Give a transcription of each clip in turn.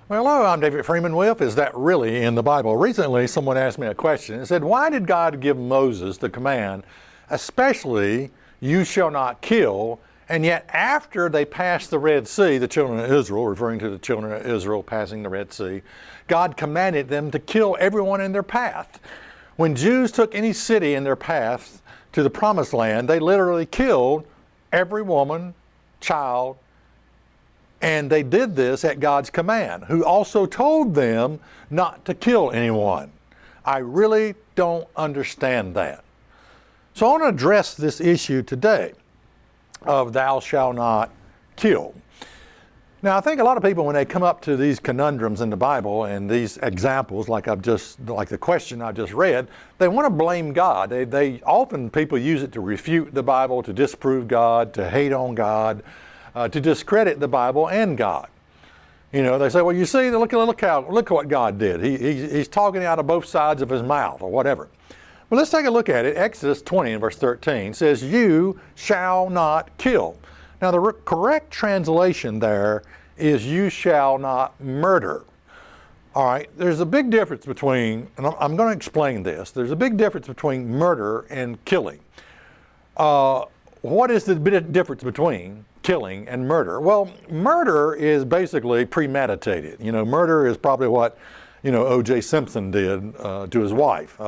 Well, hello, I'm David Freeman with Is That Really in the Bible? Recently, someone asked me a question and said, why did God give Moses the command, especially, you shall not kill, and yet after they passed the Red Sea, the children of Israel, referring to the children of Israel passing the Red Sea, God commanded them to kill everyone in their path. When Jews took any city in their path to the Promised Land, they literally killed every woman, child, and they did this at God's command, who also told them not to kill anyone. I really don't understand that. So I want to address this issue today of thou shalt not kill. Now, I think a lot of people, when they come up to these conundrums in the Bible and these examples, like the question I just read, they want to blame God. They often, people use it to refute the Bible, to disprove God, to hate on God, to discredit the Bible and God. You know, they say, well, you see, look what God did. He's talking out of both sides of his mouth or whatever. Well, let's take a look at it. Exodus 20 and verse 13 says, you shall not kill. Now, the correct translation there is you shall not murder. All right, there's a big difference between, and I'm going to explain this, there's a big difference between murder and killing. What is the difference between killing and murder? Well, murder is basically premeditated. You know, murder is probably what, O.J. Simpson did to his wife.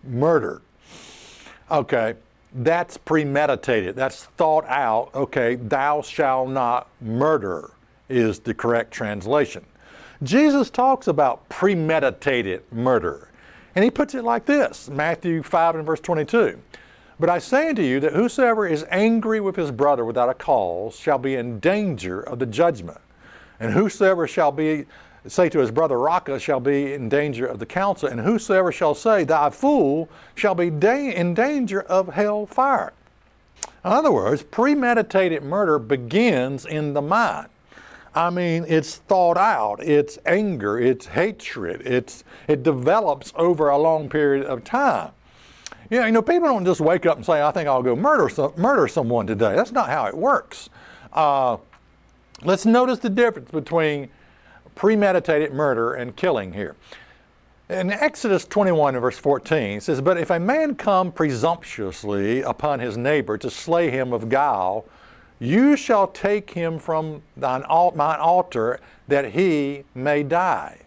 Murder. Okay, that's premeditated. That's thought out. Okay, thou shalt not murder is the correct translation. Jesus talks about premeditated murder, and he puts it like this, Matthew 5 and verse 22. But I say unto you that whosoever is angry with his brother without a cause shall be in danger of the judgment. And whosoever shall say to his brother Raca shall be in danger of the council. And whosoever shall say thou fool shall be in danger of hell fire. In other words, premeditated murder begins in the mind. I mean, it's thought out, it's anger, it's hatred, it develops over a long period of time. Yeah, people don't just wake up and say, I think I'll go murder someone today. That's not how it works. Let's notice the difference between premeditated murder and killing here. In Exodus 21 and verse 14, it says, but if a man come presumptuously upon his neighbor to slay him of guile, you shall take him from mine altar that he may die.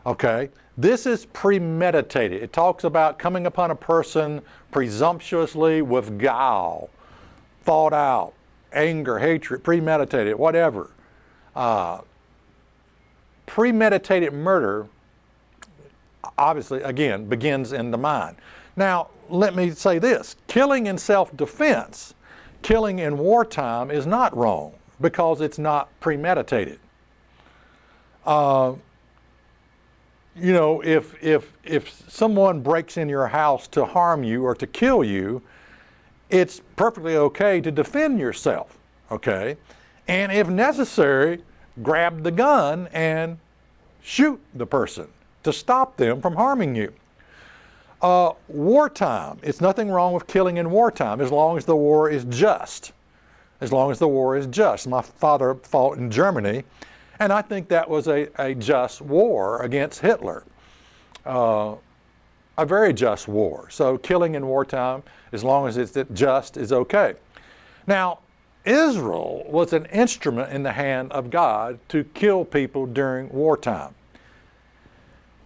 Okay? This is premeditated. It talks about coming upon a person presumptuously with guile, thought out, anger, hatred, premeditated, whatever. Premeditated murder, obviously, again, begins in the mind. Now, let me say this. Killing in self-defense, killing in wartime is not wrong because it's not premeditated. If someone breaks in your house to harm you or to kill you, it's perfectly okay to defend yourself, okay? And if necessary, grab the gun and shoot the person to stop them from harming you. Wartime, it's nothing wrong with killing in wartime as long as the war is just. As long as the war is just. My father fought in Germany, and I think that was a just war against Hitler. A very just war. So killing in wartime, as long as it's just, is okay. Now, Israel was an instrument in the hand of God to kill people during wartime.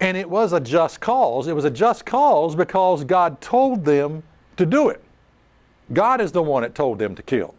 And it was a just cause. It was a just cause because God told them to do it. God is the one that told them to kill.